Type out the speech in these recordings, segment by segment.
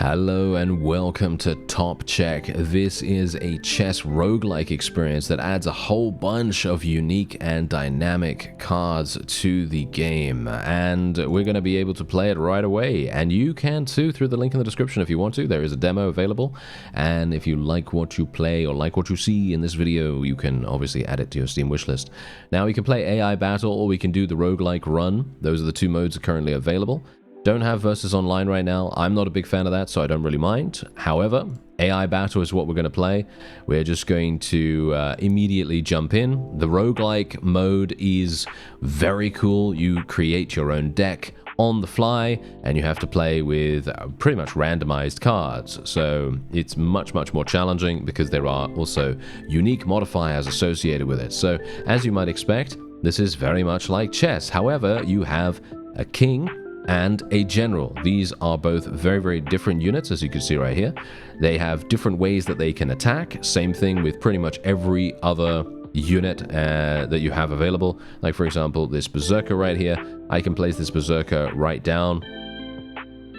Hello and welcome to Top Check. This is a chess roguelike experience that adds a whole bunch of unique and dynamic cards to the game, and we're going to be able to play it right away, and you can too through the link in the description if you want to. There is a demo available, and if you like what you play or like what you see in this video, you can obviously add it to your Steam wishlist. Now we can play AI battle or we can do the roguelike run. Those are the two modes currently available. Don't have versus online right now. I'm not a big fan of that, so I don't really mind. However, AI battle is what we're going to play. We're just going to immediately jump in. The roguelike mode is very cool. You create your own deck on the fly, and you have to play with pretty much randomized cards. So it's much more challenging because there are also unique modifiers associated with it. So as you might expect, this is very much like chess. However, you have a king and a general. These are both very different units, as you can see right here. They have different ways that they can attack. Same thing with pretty much every other unit that you have available. Like for example, this berserker right here. I can place this berserker right down,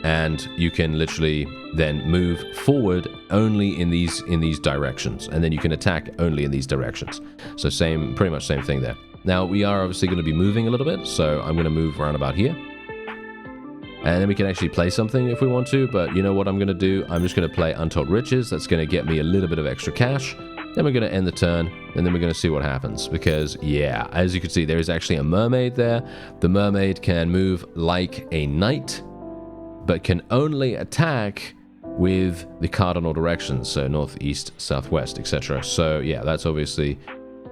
and you can literally then move forward only in these directions, and then you can attack only in these directions. So pretty much same thing there. Now we are obviously going to be moving a little bit, so I'm going to move around about here. And then we can actually play something if we want to, but you know what I'm going to do? I'm just going to play Untold Riches. That's going to get me a little bit of extra cash. Then we're going to end the turn, and then we're going to see what happens. Because, yeah, as you can see, there is actually a mermaid there. The mermaid can move like a knight, but can only attack with the cardinal directions, so north, east, southwest, etc. So, yeah, that's obviously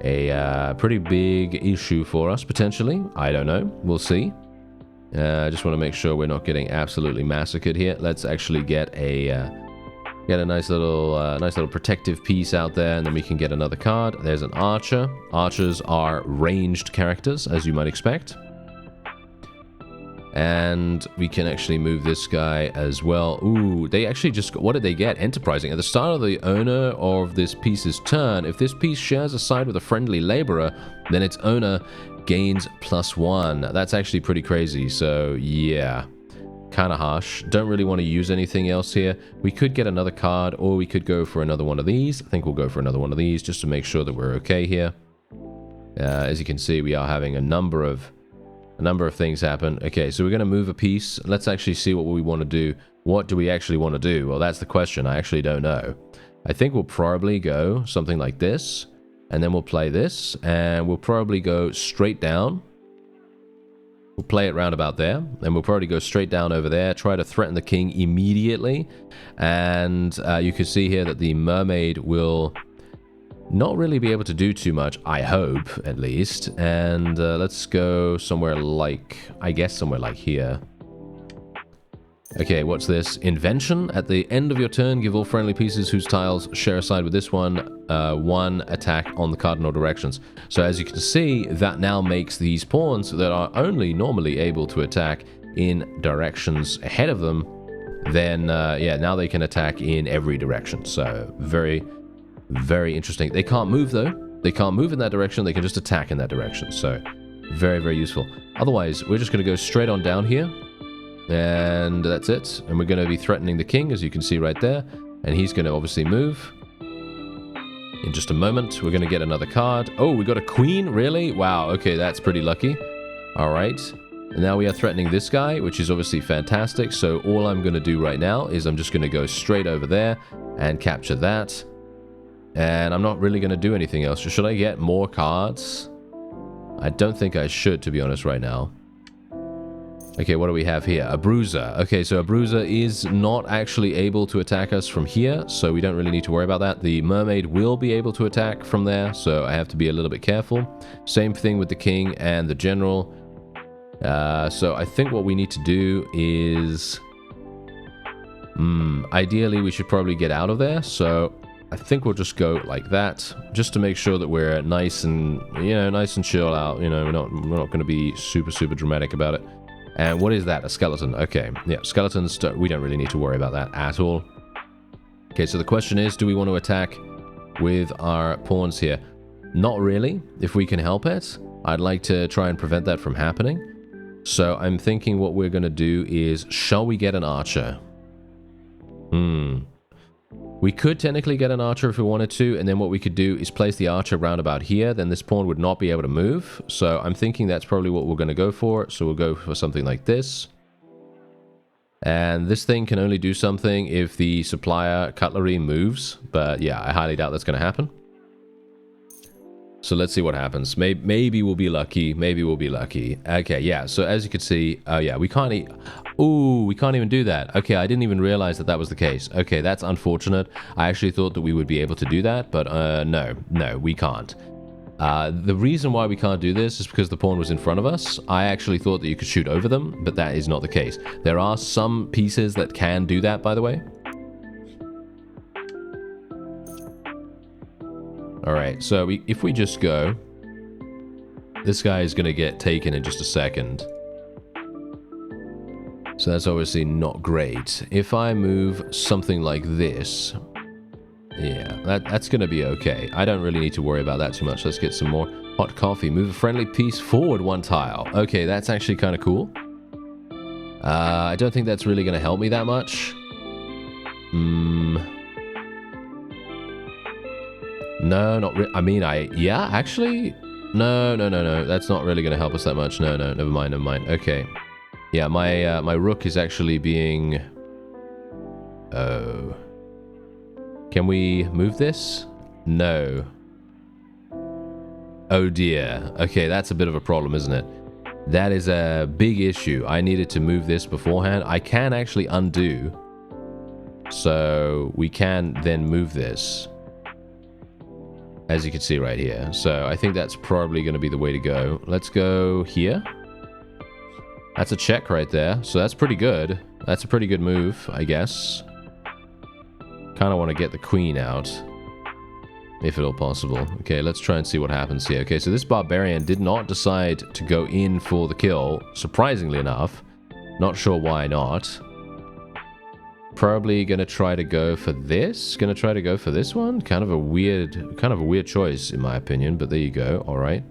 a pretty big issue for us, potentially. I don't know. We'll see. I just want to make sure we're not getting absolutely massacred here. Let's actually get a nice little protective piece out there, and then we can get another card. There's an archer. Archers are ranged characters, as you might expect. And we can actually move this guy as well. Ooh, they actually just... What did they get? Enterprising. At the start of the owner of this piece's turn, if this piece shares a side with a friendly laborer, then its owner gains +1. That's actually pretty crazy. So, yeah. Kind of harsh. Don't really want to use anything else here. We could get another card, or we could go for another one of these. I think we'll go for another one of these, just to make sure that we're okay here. As you can see, we are having a number of things happen. Okay, so we're going to move a piece. Let's actually see what we want to do. What do we actually want to do? Well, that's the question. I actually don't know. I think we'll probably go something like this, and then we'll play this, and we'll probably go straight down. We'll play it round about there, and we'll probably go straight down over there, try to threaten the king immediately, and you can see here that the mermaid will not really be able to do too much, I hope, at least. And let's go somewhere like, I guess somewhere like here. Okay, what's this? Invention. At the end of your turn, give all friendly pieces whose tiles share a side with this one, one attack on the cardinal directions. So as you can see, that now makes these pawns that are only normally able to attack in directions ahead of them, then, yeah, now they can attack in every direction. So very interesting. They can't move, though. They can't move in that direction. They can just attack in that direction. So very useful. Otherwise, we're just going to go straight on down here. And that's it. And we're going to be threatening the king, as you can see right there. And he's going to obviously move. In just a moment, we're going to get another card. Oh, we got a queen? Really? Wow. Okay, that's pretty lucky. All right. And now we are threatening this guy, which is obviously fantastic. So all I'm going to do right now is I'm just going to go straight over there and capture that. And I'm not really going to do anything else. Should I get more cards? I don't think I should, to be honest, right now. Okay, what do we have here? A bruiser. Okay, so a bruiser is not actually able to attack us from here, so we don't really need to worry about that. The mermaid will be able to attack from there, so I have to be a little bit careful. Same thing with the king and the general. So I think what we need to do is... ideally, we should probably get out of there, so... I think we'll just go like that, just to make sure that we're nice and, nice and chill out. We're not going to be super dramatic about it. And what is that? A skeleton. Okay, yeah, skeletons, we don't really need to worry about that at all. Okay, so the question is, do we want to attack with our pawns here? Not really, if we can help it. I'd like to try and prevent that from happening. So I'm thinking what we're going to do is, shall we get an archer? We could technically get an archer if we wanted to, and then what we could do is place the archer round about here. Then this pawn would not be able to move. So I'm thinking that's probably what we're going to go for. So we'll go for something like this. And this thing can only do something if the supplier cutlery moves. But yeah, I highly doubt that's going to happen. So let's see what happens. Maybe we'll be lucky. Maybe we'll be lucky. Okay, yeah. So as you can see, yeah, we can't we can't even do that. Okay, I didn't even realize that that was the case. Okay, that's unfortunate. I actually thought that we would be able to do that, but no, we can't. The reason why we can't do this is because the pawn was in front of us. I actually thought that you could shoot over them, but that is not the case. There are some pieces that can do that, by the way. Alright, so if we just go, this guy is going to get taken in just a second. So that's obviously not great. If I move something like this, yeah, that's going to be okay. I don't really need to worry about that too much. Let's get some more hot coffee. Move a friendly piece forward 1 tile. Okay, that's actually kind of cool. I don't think that's really going to help me that much. No, not really. I mean, yeah, actually, no. That's not really going to help us that much. No, never mind. Okay. Yeah, my rook is actually being... Oh. Can we move this? No. Oh dear. Okay, that's a bit of a problem, isn't it? That is a big issue. I needed to move this beforehand. I can actually undo. So we can then move this. As you can see right here. So I think that's probably going to be the way to go. Let's go here. That's a check right there. So that's pretty good. That's a pretty good move, I guess. Kind of want to get the queen out. If at all possible. Okay, let's try and see what happens here. Okay, so this barbarian did not decide to go in for the kill. Surprisingly enough. Not sure why not. Probably gonna try to go for this. Gonna try to go for this one. Kind of a weird choice in my opinion, but there you go. All right.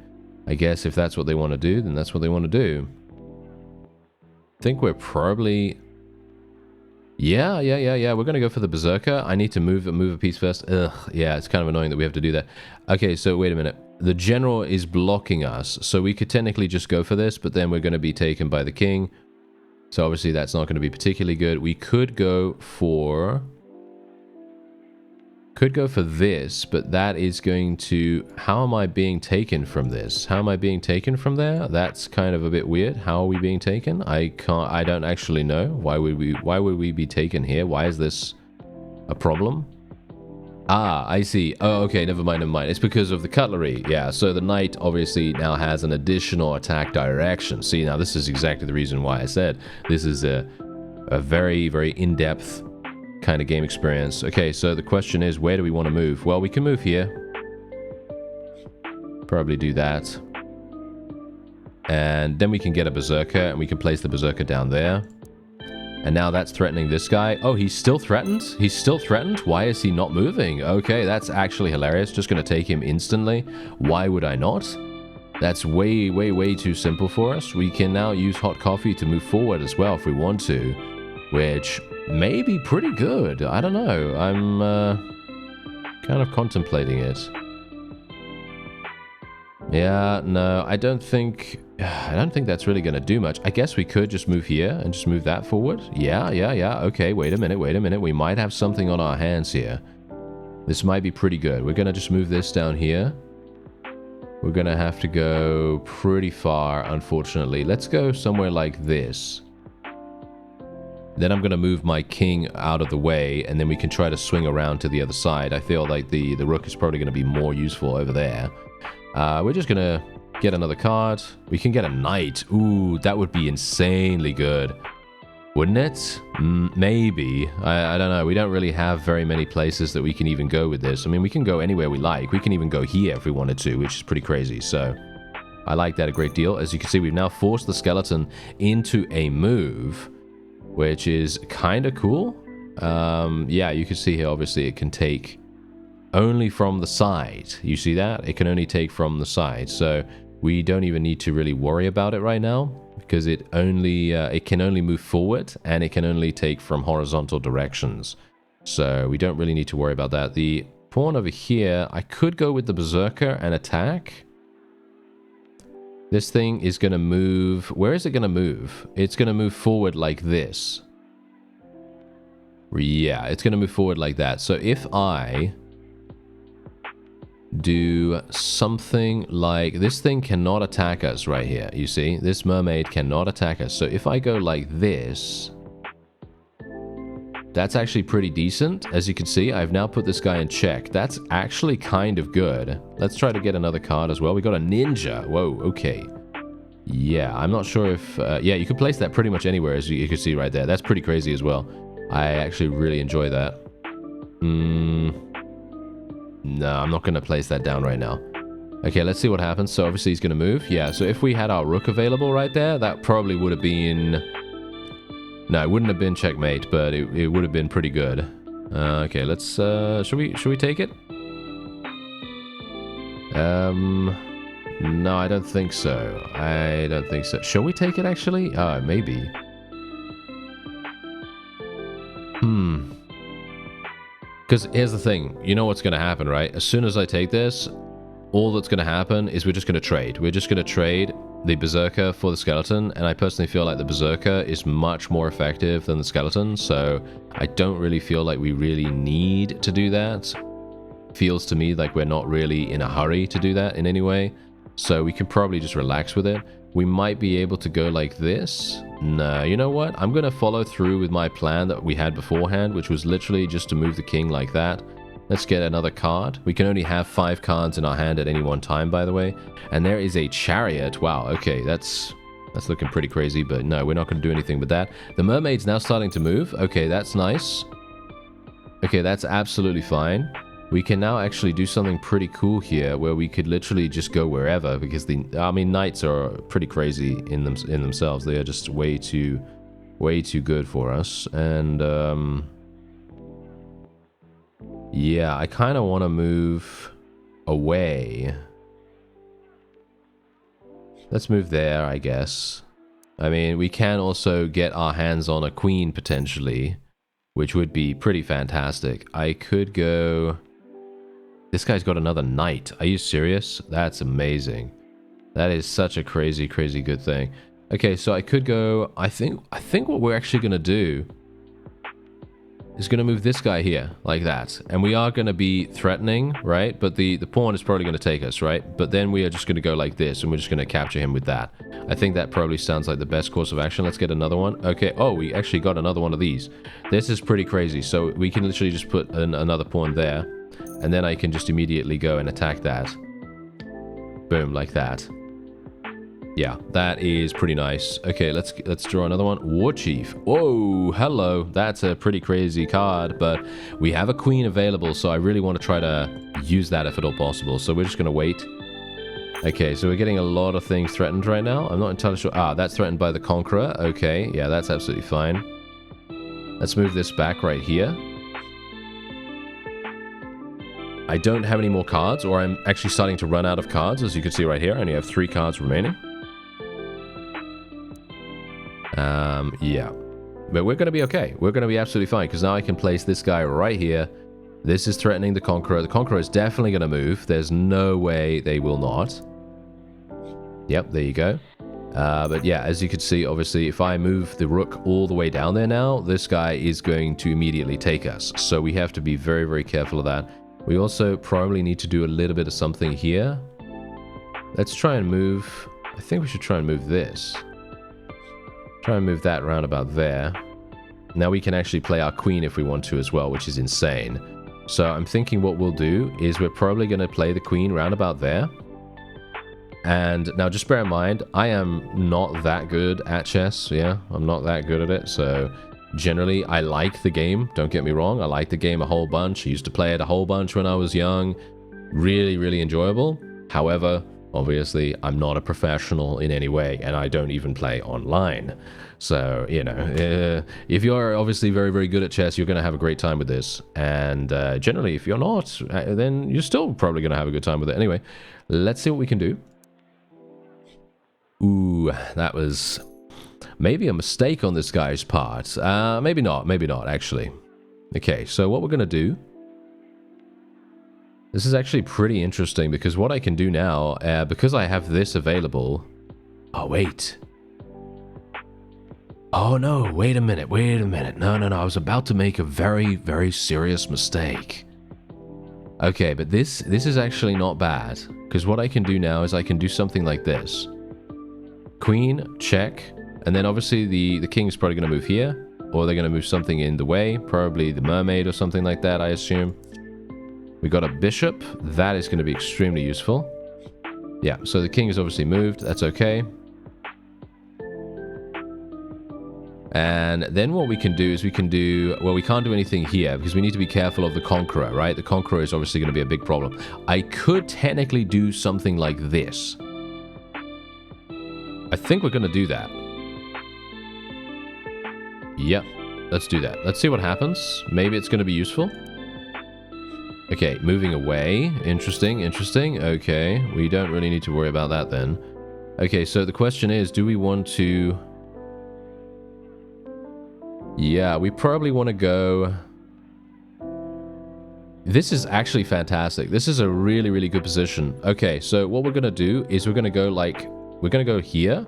I guess if that's what they want to do, then that's what they want to do. I think we're probably... Yeah. We're gonna go for the berserker. I need to move a piece first. Ugh. Yeah, it's kind of annoying that we have to do that. Okay, so wait a minute. The general is blocking us, so we could technically just go for this, but then we're gonna be taken by the king. So obviously that's not going to be particularly good. We could go for this, but that is going to... How am I being taken from this? How am I being taken from there? That's kind of a bit weird. How are we being taken? I don't actually know. Why would we be taken here? Why is this a problem? Ah, I see. Oh, okay, never mind. It's because of the cutlery. Yeah, so the knight obviously now has an additional attack direction. See, now this is exactly the reason why I said this is a very, very in-depth kind of game experience. Okay, so the question is, where do we want to move? Well, we can move here. Probably do that. And then we can get a berserker, and we can place the berserker down there. And now that's threatening this guy. Oh, he's still threatened? He's still threatened? Why is he not moving? Okay, that's actually hilarious. Just going to take him instantly. Why would I not? That's way, way too simple for us. We can now use hot coffee to move forward as well if we want to. Which may be pretty good. I don't know. I'm kind of contemplating it. Yeah, no, I don't think that's really going to do much. I guess we could just move here and just move that forward. Yeah. Okay, wait a minute. We might have something on our hands here. This might be pretty good. We're going to just move this down here. We're going to have to go pretty far, unfortunately. Let's go somewhere like this. Then I'm going to move my king out of the way, and then we can try to swing around to the other side. I feel like the rook is probably going to be more useful over there. We're just going to get another card. We can get a knight. Ooh, that would be insanely good. Wouldn't it? Maybe. I don't know. We don't really have very many places that we can even go with this. I mean, we can go anywhere we like. We can even go here if we wanted to, which is pretty crazy. So I like that a great deal. As you can see, we've now forced the skeleton into a move, which is kind of cool. Yeah, you can see here, obviously, it can take only from the side. You see that? It can only take from the side. So we don't even need to really worry about it right now, because it can only move forward, and it can only take from horizontal directions. So we don't really need to worry about that. The pawn over here, I could go with the berserker and attack. This thing is going to move... Where is it going to move? It's going to move forward like this. Yeah, it's going to move forward like that. So if I do something like... This thing cannot attack us right here, you see? This mermaid cannot attack us. So if I go like this... That's actually pretty decent. As you can see, I've now put this guy in check. That's actually kind of good. Let's try to get another card as well. We got a ninja. Whoa, okay. Yeah, I'm not sure if... yeah, you can place that pretty much anywhere, as you can see right there. That's pretty crazy as well. I actually really enjoy that. No, I'm not going to place that down right now. Okay, let's see what happens. So obviously he's going to move. Yeah, so if we had our rook available right there, that probably would have been... No, it wouldn't have been checkmate, but it would have been pretty good. Okay, let's... should we take it? No, I don't think so. I don't think so. Shall we take it, actually? Maybe. Because here's the thing. You know what's going to happen, right? As soon as I take this, all that's going to happen is we're just going to trade. We're just going to trade the berserker for the skeleton, and I personally feel like the berserker is much more effective than the skeleton, so I don't really feel like we really need to do that. Feels to me like we're not really in a hurry to do that in any way, so we can probably just relax with it. We might be able to go like this. No, you know what? I'm going to follow through with my plan that we had beforehand, which was literally just to move the king like that. Let's get another card. We can only have 5 cards in our hand at any one time, by the way. And there is a chariot. Wow, okay, that's looking pretty crazy, but no, we're not going to do anything with that. The mermaid's now starting to move. Okay, that's nice. Okay, that's absolutely fine. We can now actually do something pretty cool here, where we could literally just go wherever, because knights are pretty crazy in themselves. They are just way too good for us. And yeah, I kind of want to move away. Let's move there, I guess. I mean, we can also get our hands on a queen, potentially, which would be pretty fantastic. I could go... This guy's got another knight. Are you serious? That's amazing. That is such a crazy, crazy good thing. Okay, so I could go... I think what we're actually going to do is going to move this guy here, like that. And we are going to be threatening, right? But the pawn is probably going to take us, right? But then we are just going to go like this, and we're just going to capture him with that. I think that probably sounds like the best course of action. Let's get another one. Okay, oh, we actually got another one of these. This is pretty crazy. So we can literally just put another pawn there, and then I can just immediately go and attack that. Boom, like that. Yeah, that is pretty nice. Okay, let's draw another one. War Chief. Whoa, hello. That's a pretty crazy card, but we have a queen available, so I really want to try to use that if at all possible. So we're just going to wait. Okay, so we're getting a lot of things threatened right now. I'm not entirely sure. Ah, that's threatened by the Conqueror. Okay, yeah, that's absolutely fine. Let's move this back right here. I don't have any more cards, or I'm actually starting to run out of cards. As you can see right here, I only have 3 cards remaining. Yeah. But we're going to be okay. We're going to be absolutely fine, because now I can place this guy right here. This is threatening the Conqueror. The Conqueror is definitely going to move. There's no way they will not. Yep, there you go. But yeah, as you can see, obviously, if I move the rook all the way down there now, this guy is going to immediately take us. So we have to be very, very careful of that. We also probably need to do a little bit of something here. Let's try and move... I think we should try and move this. Try and move that round about there. Now we can actually play our queen if we want to as well, which is insane. So I'm thinking what we'll do is we're probably going to play the queen round about there. And now just bear in mind, I am not that good at chess. Yeah, I'm not that good at it. So generally, I like the game. Don't get me wrong. I like the game a whole bunch. I used to play it a whole bunch when I was young. Really, really enjoyable. However, obviously, I'm not a professional in any way, and I don't even play online. So, you know, if you're obviously very, very good at chess, you're going to have a great time with this. And generally, if you're not, then you're still probably going to have a good time with it. Anyway, let's see what we can do. Ooh, that was maybe a mistake on this guy's part. Maybe not, actually. Okay, so what we're going to do... This is actually pretty interesting because what I can do now, because I have this available... Oh, wait. Oh, no, wait a minute. No, I was about to make a very, very serious mistake. Okay, but this is actually not bad. Because what I can do now is I can do something like this. Queen, check. And then obviously the king's probably going to move here. Or they're going to move something in the way. Probably the mermaid or something like that, I assume. We got a bishop. That is going to be extremely useful. Yeah, so the king is obviously moved. That's okay. And then what we can do is we can do... Well, we can't do anything here because we need to be careful of the conqueror, right? The conqueror is obviously going to be a big problem. I could technically do something like this. I think we're going to do that. Yep, let's do that. Let's see what happens. Maybe it's going to be useful. Okay, moving away. Interesting, interesting. Okay, we don't really need to worry about that then. Okay, so the question is, do we want to... Yeah, we probably want to go... This is actually fantastic. This is a really, really good position. Okay, so what we're going to do is we're going to go like... We're going to go here.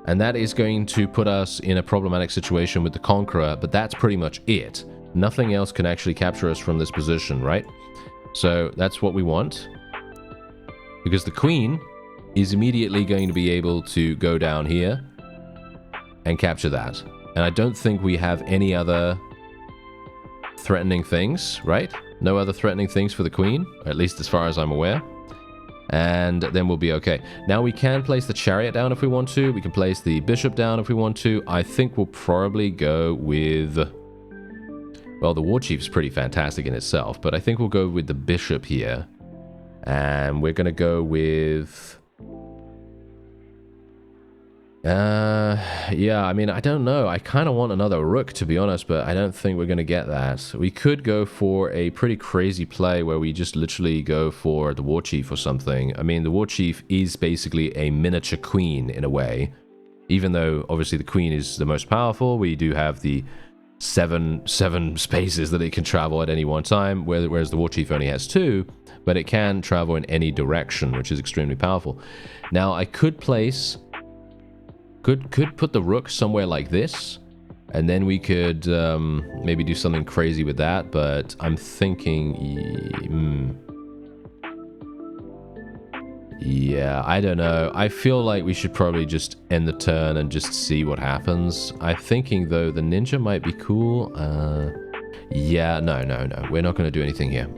And that is going to put us in a problematic situation with the conqueror. But that's pretty much it. Nothing else can actually capture us from this position, right? So that's what we want. Because the queen is immediately going to be able to go down here and capture that. And I don't think we have any other threatening things, right? No other threatening things for the queen, at least as far as I'm aware. And then we'll be okay. Now we can place the chariot down if we want to. We can place the bishop down if we want to. I think we'll probably go with... Well, the war chief is pretty fantastic in itself, but I think we'll go with the bishop here. And we're going to go with... Yeah, I mean, I don't know. I kind of want another rook, to be honest, but I don't think we're going to get that. We could go for a pretty crazy play where we just literally go for the war chief or something. I mean, the war chief is basically a miniature queen in a way. Even though, obviously, the queen is the most powerful, we do have the seven spaces that it can travel at any one time, whereas the war chief only has 2, but it can travel in any direction, which is extremely powerful. Now, I could place... Could put the rook somewhere like this, and then we could maybe do something crazy with that, but I'm thinking... Yeah, I don't know. I feel like we should probably just end the turn and just see what happens. I'm thinking, though, the ninja might be cool. Yeah, no. We're not going to do anything here.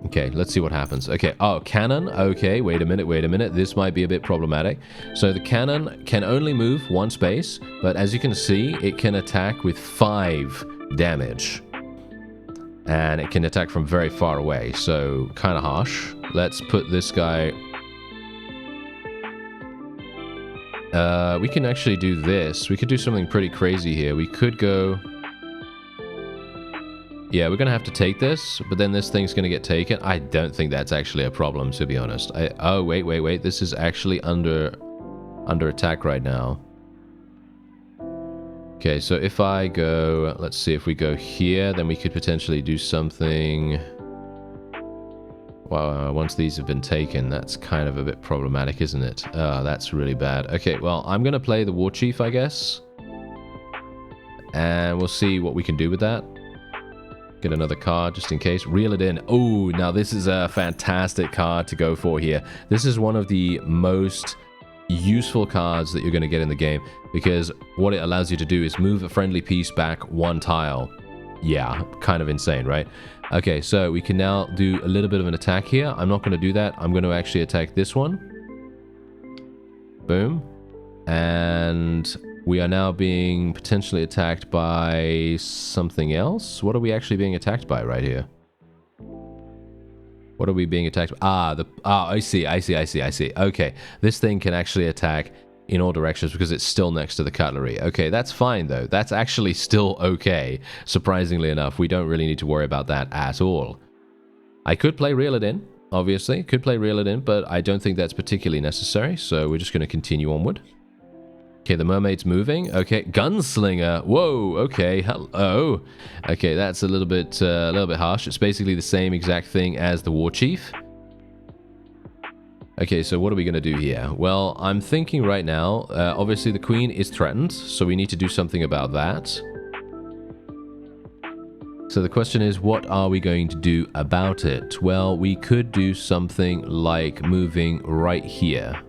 Okay, let's see what happens. Okay, oh, cannon. Okay, wait a minute. This might be a bit problematic. So the cannon can only move 1 space, but as you can see, it can attack with 5 damage. And it can attack from very far away, so kind of harsh. Let's put this guy... we can actually do this. We could do something pretty crazy here. We could go... Yeah, we're going to have to take this, but then this thing's going to get taken. I don't think that's actually a problem, to be honest. Oh, wait. This is actually under attack right now. Okay, so if I go... Let's see, if we go here, then we could potentially do something... Well, once these have been taken, that's kind of a bit problematic, isn't it? That's really bad. Okay, well, I'm going to play the war chief, I guess. And we'll see what we can do with that. Get another card just in case. Reel it in. Oh, now this is a fantastic card to go for here. This is one of the most useful cards that you're going to get in the game, because what it allows you to do is move a friendly piece back 1 tile. Yeah, kind of insane, right? Okay, so we can now do a little bit of an attack here. I'm not going to do that. I'm going to actually attack this one. Boom. And... we are now being potentially attacked by something else. What are we actually being attacked by right here? What are we being attacked by? I see. Okay, this thing can actually attack in all directions because it's still next to the cutlery. Okay, that's fine though. That's actually still okay. Surprisingly enough, we don't really need to worry about that at all. I could play Reel It In, obviously. Could play Reel It In, but I don't think that's particularly necessary. So we're just going to continue onward. Okay, the mermaid's moving. Okay, gunslinger. Whoa. Okay. Hello. Okay, that's a little bit harsh. It's basically the same exact thing as the war chief. Okay, so what are we going to do here? Well, I'm thinking right now, obviously the queen is threatened, so we need to do something about that. So the question is, what are we going to do about it? Well, we could do something like moving right here.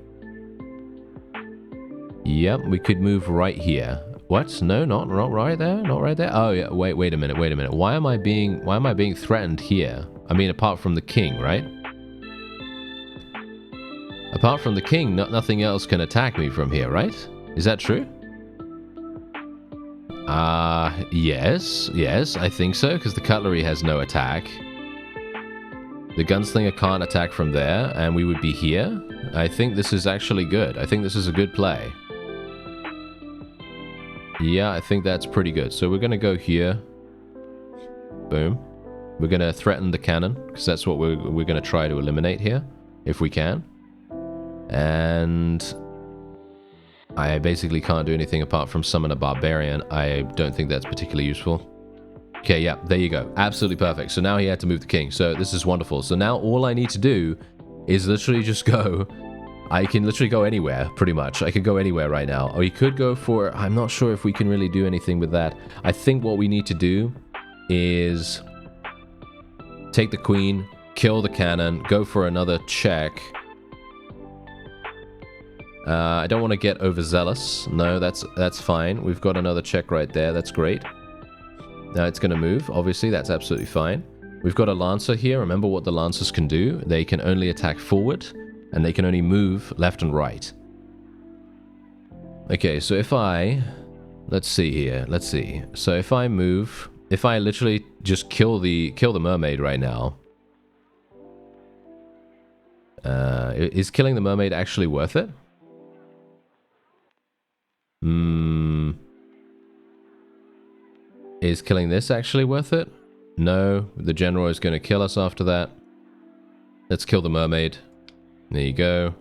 Yep, we could move right here. What? No, not right there. Not right there. Oh yeah. Wait a minute. Wait a minute. Why am I being threatened here? I mean, apart from the king, right? Apart from the king, nothing else can attack me from here, right? Is that true? Yes, I think so, because the cutlery has no attack. The gunslinger can't attack from there, and we would be here. I think this is actually good. I think this is a good play. Yeah, I think that's pretty good. So we're going to go here. Boom. We're going to threaten the cannon, because that's what we're going to try to eliminate here, if we can. And I basically can't do anything apart from summon a barbarian. I don't think that's particularly useful. Okay, yeah, there you go. Absolutely perfect. So now he had to move the king. So this is wonderful. So now all I need to do is literally just go. I can literally go anywhere, pretty much. I could go anywhere right now. Or you could go for... I'm not sure if we can really do anything with that. I think what we need to do is take the queen, kill the cannon, go for another check. I don't want to get overzealous. No, that's fine. We've got another check right there. That's great. Now it's going to move. Obviously, that's absolutely fine. We've got a lancer here. Remember what the lancers can do. They can only attack forward, and they can only move left and right. Okay, so if I... Let's see here. Let's see. So if I move... If I literally just kill the mermaid right now... is killing the mermaid actually worth it? Is killing this actually worth it? No, the general is going to kill us after that. Let's kill the mermaid. There you go.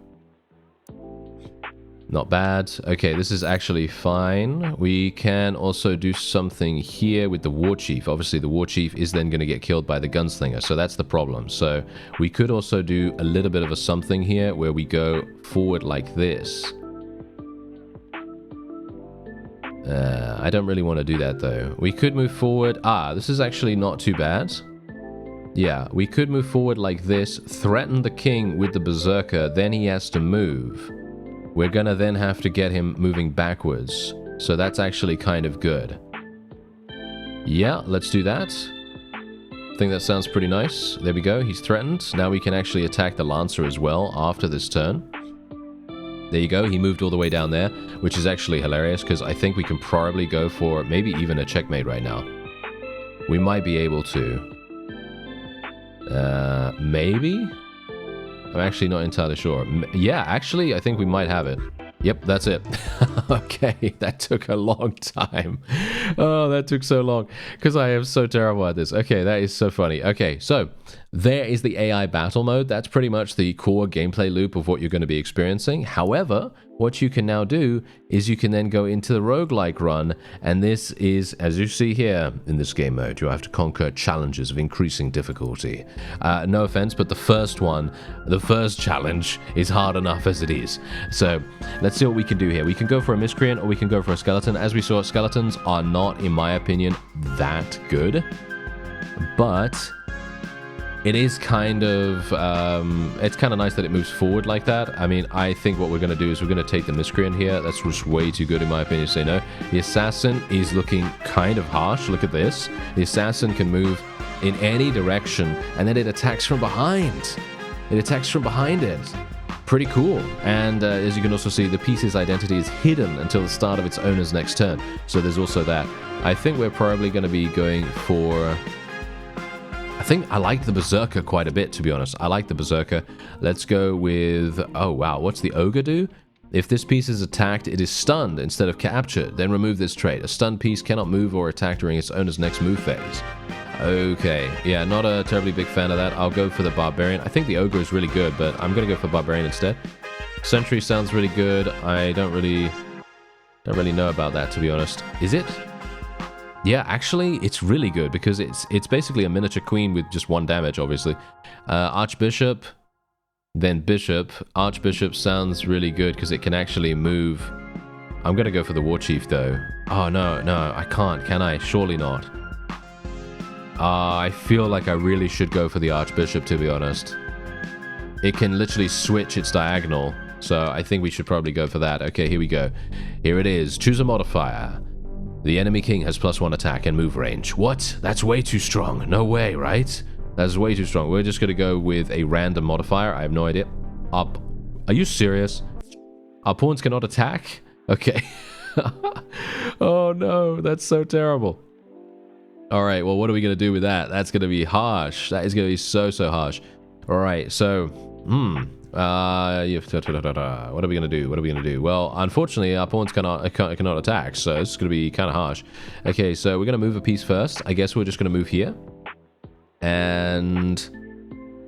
Not bad. Okay, this is actually fine. We can also do something here with the war chief. Obviously, the war chief is then going to get killed by the gunslinger, so that's the problem. So we could also do a little bit of a something here where we go forward like this. I don't really want to do that though. We could move forward. This is actually not too bad. Yeah, we could move forward like this, threaten the king with the berserker, then he has to move. We're gonna then have to get him moving backwards. So that's actually kind of good. Yeah, let's do that. I think that sounds pretty nice. There we go, he's threatened. Now we can actually attack the lancer as well after this turn. There you go, he moved all the way down there, which is actually hilarious because I think we can probably go for maybe even a checkmate right now. We might be able to. Maybe? I'm actually not entirely sure. Yeah, actually, I think we might have it. Yep, that's it. Okay, that took a long time. Oh, that took so long because I am so terrible at this. Okay, that is so funny. Okay, so there is the AI battle mode. That's pretty much the core gameplay loop of what you're going to be experiencing. However, what you can now do is you can then go into the roguelike run, and this is, as you see here, in this game mode, you have to conquer challenges of increasing difficulty. No offense, but the first challenge is hard enough as it is. So let's see what we can do here. We can go for a miscreant or we can go for a skeleton. As we saw, skeletons are not, in my opinion, that good, but it is kind of, it's kind of nice that it moves forward like that. I mean, I think what we're going to do is we're going to take the miscreant here. That's just way too good in my opinion to say no. The assassin is looking kind of harsh. Look at this. The assassin can move in any direction, and then it attacks from behind. It attacks from behind it. Pretty cool. And as you can also see, the piece's identity is hidden until the start of its owner's next turn. So there's also that. I think we're probably going to be going for... I think I like the berserker quite a bit, to be honest. I like the berserker. Let's go with... Oh, wow. What's the ogre do? If this piece is attacked, it is stunned instead of captured. Then remove this trait. A stunned piece cannot move or attack during its owner's next move phase. Okay. Yeah, not a terribly big fan of that. I'll go for the barbarian. I think the ogre is really good, but I'm going to go for barbarian instead. Sentry sounds really good. I don't really... Don't really know about that, to be honest. Is it? Yeah, actually, it's really good because it's basically a miniature queen with just 1 damage, obviously. Archbishop, then Bishop. Archbishop sounds really good because it can actually move. I'm going to go for the War Chief, though. Oh, no, I can't, can I? Surely not. I feel like I really should go for the Archbishop, to be honest. It can literally switch its diagonal, so I think we should probably go for that. Okay, here we go. Here it is. Choose a modifier. The enemy king has +1 attack and move range. What? That's way too strong. No way, right? That's way too strong. We're just going to go with a random modifier. I have no idea. Up. Are you serious? Our pawns cannot attack? Okay. Oh no, that's so terrible. All right, well, what are we going to do with that? That's going to be harsh. That is going to be so harsh. All right, so, what are we going to do? What are we going to do? Well, unfortunately, our pawns cannot attack, so it's going to be kind of harsh. Okay, so we're going to move a piece first. I guess we're just going to move here. And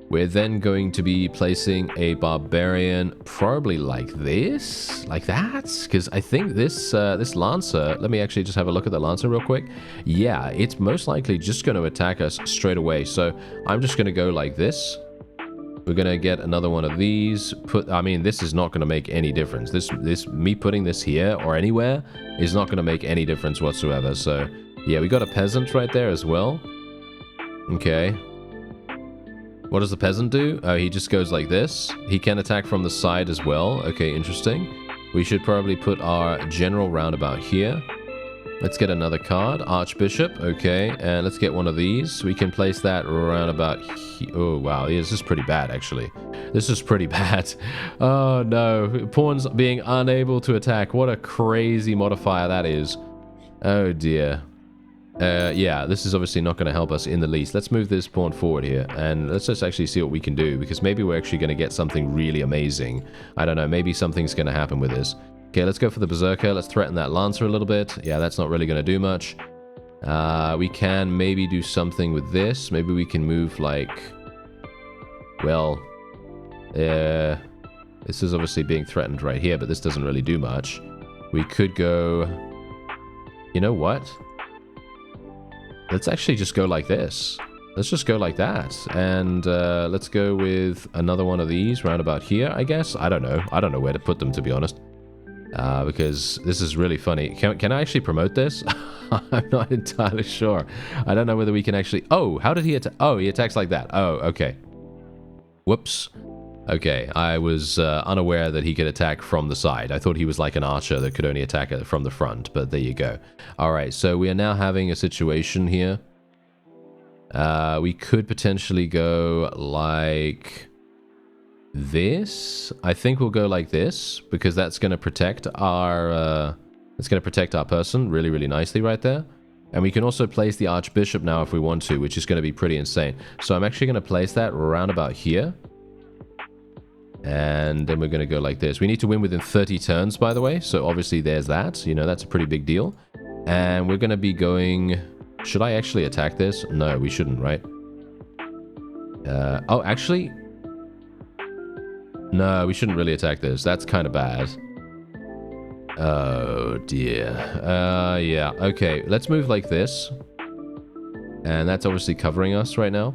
we're then going to be placing a barbarian probably like this, like that, because I think this this lancer, let me actually just have a look at the lancer real quick. Yeah, it's most likely just going to attack us straight away, so I'm just going to go like this. We're going to get another one of these. I mean, this is not going to make any difference. Me putting this here or anywhere is not going to make any difference whatsoever. So, yeah, we got a peasant right there as well. Okay. What does the peasant do? Oh, he just goes like this. He can attack from the side as well. Okay, interesting. We should probably put our general roundabout here. Let's get another card. Archbishop. Okay, and let's get one of these. We can place that roundabout here. Oh, wow. This is pretty bad, actually. This is pretty bad. Oh, no. Pawns being unable to attack. What a crazy modifier that is. Oh, dear. Yeah, this is obviously not going to help us in the least. Let's move this pawn forward here, and let's just actually see what we can do, because maybe we're actually going to get something really amazing. I don't know, maybe something's going to happen with this. Okay, let's go for the Berserker. Let's threaten that Lancer a little bit. Yeah, that's not really going to do much. We can maybe do something with this. Maybe we can move, like... Well... this is obviously being threatened right here, but this doesn't really do much. We could go... You know what? Let's actually just go like this. Let's just go like that. And let's go with another one of these round about here, I guess. I don't know. I don't know where to put them, to be honest. Because this is really funny. Can I actually promote this? I'm not entirely sure. I don't know whether we can actually... Oh, how did he attack? Oh, he attacks like that. Oh, okay. Whoops. Okay, I was unaware that he could attack from the side. I thought he was like an archer that could only attack from the front, but there you go. Alright, so we are now having a situation here. We could potentially go like this. I think we'll go like this, because that's going to protect our person really, really nicely right there. And we can also place the Archbishop now if we want to, which is going to be pretty insane. So I'm actually going to place that around about here. And then we're going to go like this. We need to win within 30 turns, by the way. So obviously there's that. You know, that's a pretty big deal. And we're going to be going... Should I actually attack this? No, we shouldn't, right? Oh, actually... No, we shouldn't really attack this. That's kind of bad. Oh, dear. Yeah. Okay, let's move like this. And that's obviously covering us right now.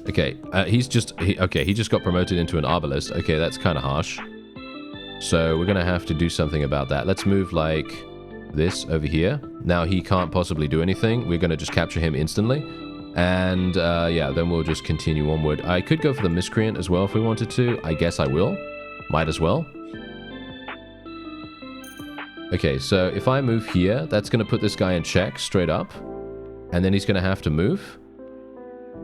Okay, he just got promoted into an arbalist. Okay, that's kind of harsh. So we're going to have to do something about that. Let's move like this over here. Now he can't possibly do anything. We're going to just capture him instantly. And yeah, then we'll just continue onward. I could go for the Miscreant as well if we wanted to. I guess I will. Might as well. Okay, so if I move here, that's going to put this guy in check straight up. And then he's going to have to move.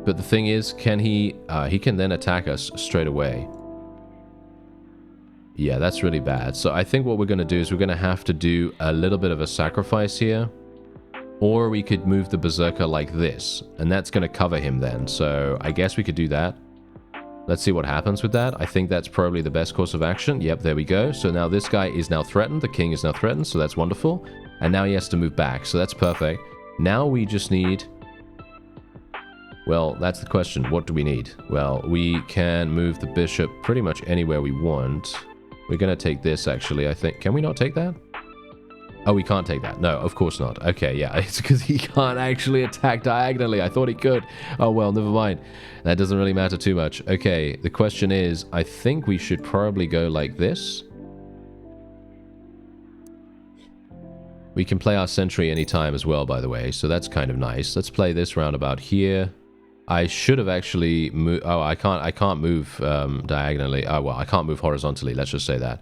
But the thing is, can he can then attack us straight away. Yeah, that's really bad. So I think what we're going to do is we're going to have to do a little bit of a sacrifice here. Or we could move the Berserker like this. And that's going to cover him then. So I guess we could do that. Let's see what happens with that. I think that's probably the best course of action. Yep, there we go. So now this guy is now threatened. The king is now threatened, so that's wonderful. And now he has to move back, so that's perfect. Now we just need... Well, that's the question. What do we need? Well, we can move the bishop pretty much anywhere we want. We're going to take this, actually, I think. Can we not take that? Oh, we can't take that. No, of course not. Okay, yeah, it's because he can't actually attack diagonally. I thought he could. Oh, well, never mind. That doesn't really matter too much. Okay, the question is, I think we should probably go like this. We can play our sentry anytime as well, by the way, so that's kind of nice. Let's play this roundabout here. I should have actually moved... Oh, I can't move diagonally. Oh, well, I can't move horizontally. Let's just say that.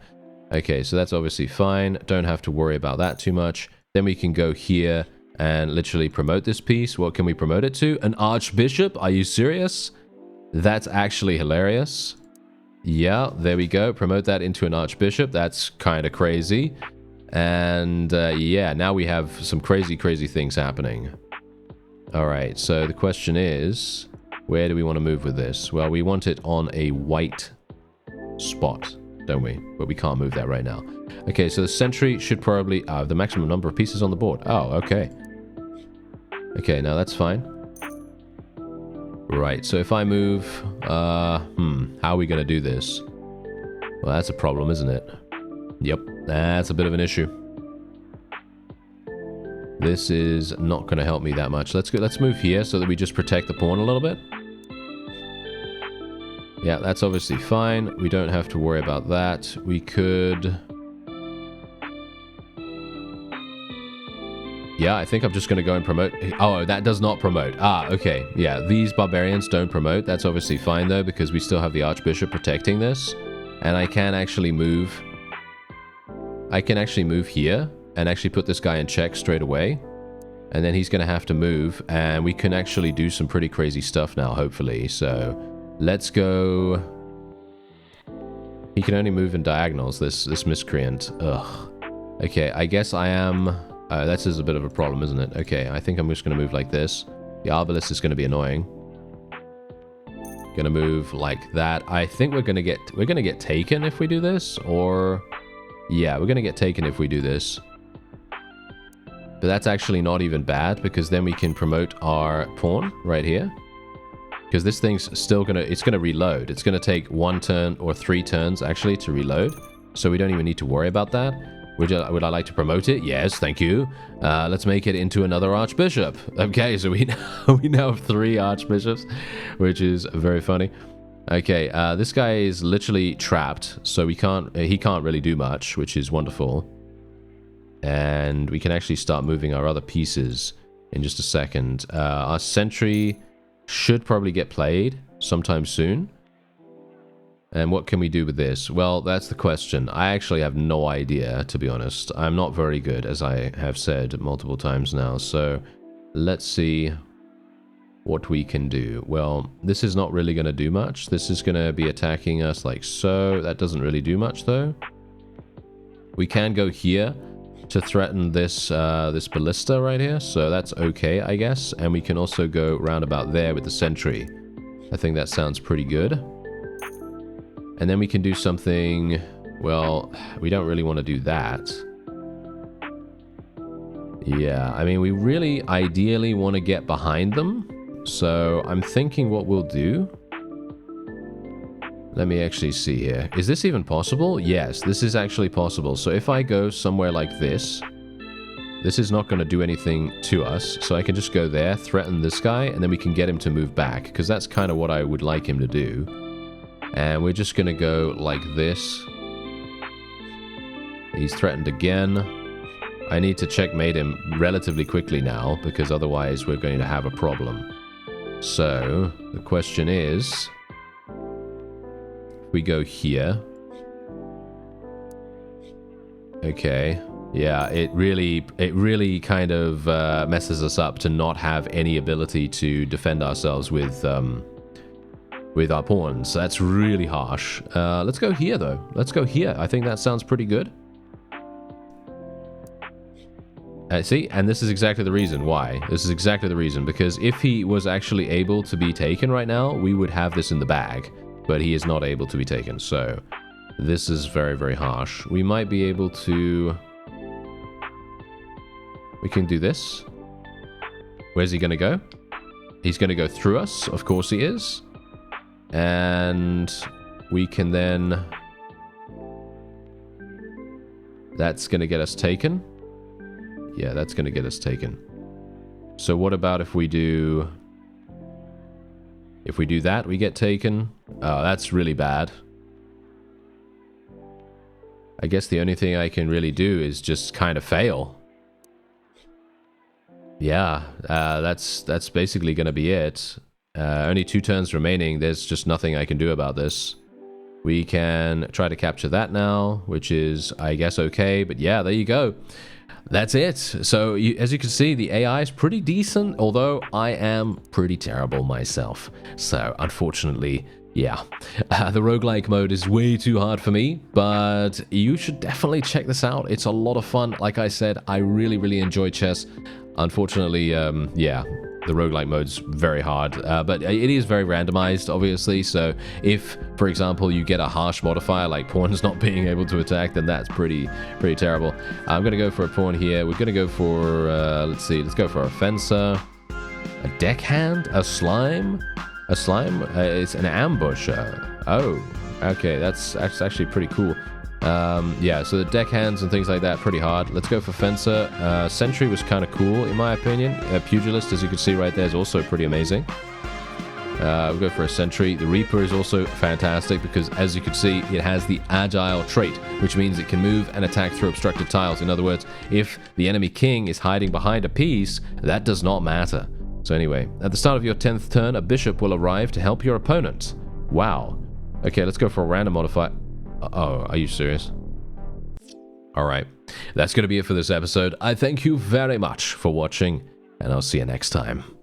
Okay, so that's obviously fine. Don't have to worry about that too much. Then we can go here and literally promote this piece. What can we promote it to? An archbishop? Are you serious? That's actually hilarious. Yeah, there we go. Promote that into an archbishop. That's kind of crazy. And yeah, now we have some crazy things happening. Alright, so the question is, where do we want to move with this? Well, we want it on a white spot, don't we? But we can't move that right now. Okay, so the sentry should probably... the maximum number of pieces on the board. Oh, okay. Okay, now that's fine. Right, so if I move... how are we going to do this? Well, that's a problem, isn't it? Yep, that's a bit of an issue. This is not going to help me that much. Let's move here so that we just protect the pawn a little bit. Yeah, that's obviously fine. We don't have to worry about that. We could... Yeah, I think I'm just going to go and promote... Oh, that does not promote. Ah, okay. Yeah, these barbarians don't promote. That's obviously fine, though, because we still have the archbishop protecting this. And I can actually move... I can actually move here and actually put this guy in check straight away. And then he's going to have to move. And we can actually do some pretty crazy stuff now, hopefully. So, let's go... He can only move in diagonals, this miscreant. Ugh. Okay, I guess I am... this is a bit of a problem, isn't it? Okay, I think I'm just going to move like this. The Arbalest is going to be annoying. Gonna move like that. I think we're gonna get taken if we do this, or... Yeah, we're gonna get taken if we do this. But that's actually not even bad, because then we can promote our pawn right here. Because this thing's still gonna... It's gonna reload. It's gonna take 1 turn or 3 turns, actually, to reload. So we don't even need to worry about that. Would I like to promote it? Yes, thank you. Let's make it into another archbishop. Okay, so we now have 3 archbishops, which is very funny. Okay, this guy is literally trapped, so he can't really do much, which is wonderful. And we can actually start moving our other pieces in just a second. Our sentry should probably get played sometime soon. And what can we do with this? Well, that's the question. I actually have no idea, to be honest. I'm not very good, as I have said multiple times now. So let's see what we can do. Well, this is not really going to do much. This is going to be attacking us like so. That doesn't really do much, though. We can go here to threaten this this ballista right here. So that's okay, I guess. And we can also go round about there with the sentry. I think that sounds pretty good. And then we can do something... Well, we don't really want to do that. Yeah, I mean, we really ideally want to get behind them. So I'm thinking what we'll do... Let me actually see here. Is this even possible? Yes, this is actually possible. So if I go somewhere like this, this is not going to do anything to us. So I can just go there, threaten this guy, and then we can get him to move back. Because that's kind of what I would like him to do. And we're just going to go like this. He's threatened again. I need to checkmate him relatively quickly now, because otherwise we're going to have a problem. So, the question is... If we go here... Okay. Yeah, it really kind of messes us up to not have any ability to defend ourselves with our pawns. That's really harsh. Let's go here, though. Let's go here. I think that sounds pretty good. See, and this is exactly the reason why. This is exactly the reason, because if he was actually able to be taken right now, we would have this in the bag. But he is not able to be taken, so this is very, very harsh. We might be able to... We can do this. Where's he going to go? He's going to go through us. Of course he is. And we can then... That's going to get us taken. Yeah, that's going to get us taken. So what about if we do... If we do that, we get taken. Oh, that's really bad. I guess the only thing I can really do is just kind of fail. Yeah, that's basically going to be it. Only 2 turns remaining. There's just nothing I can do about this. We can try to capture that now, which is, I guess, okay. But yeah, there you go. That's it. So as you can see, the AI is pretty decent, although I am pretty terrible myself. So unfortunately, yeah, the roguelike mode is way too hard for me, but you should definitely check this out. It's a lot of fun. Like I said, I really, really enjoy chess. Unfortunately, yeah, the roguelike mode's very hard, but it is very randomized, obviously. So if, for example, you get a harsh modifier like pawns not being able to attack, then that's pretty terrible. I'm going to go for a pawn here. We're going to go for, let's see, let's go for a fencer, a deckhand, a slime. A slime? It's an ambusher. Oh, okay, that's actually pretty cool. Yeah, so the deckhands and things like that, pretty hard. Let's go for fencer. Sentry was kind of cool, in my opinion. Pugilist, as you can see right there, is also pretty amazing. We'll go for a sentry. The Reaper is also fantastic because, as you can see, it has the agile trait, which means it can move and attack through obstructed tiles. In other words, if the enemy king is hiding behind a piece, that does not matter. So anyway, at the start of your 10th turn, a bishop will arrive to help your opponent. Wow. Okay, let's go for a random modifier. Oh, are you serious? Alright, that's going to be it for this episode. I thank you very much for watching, and I'll see you next time.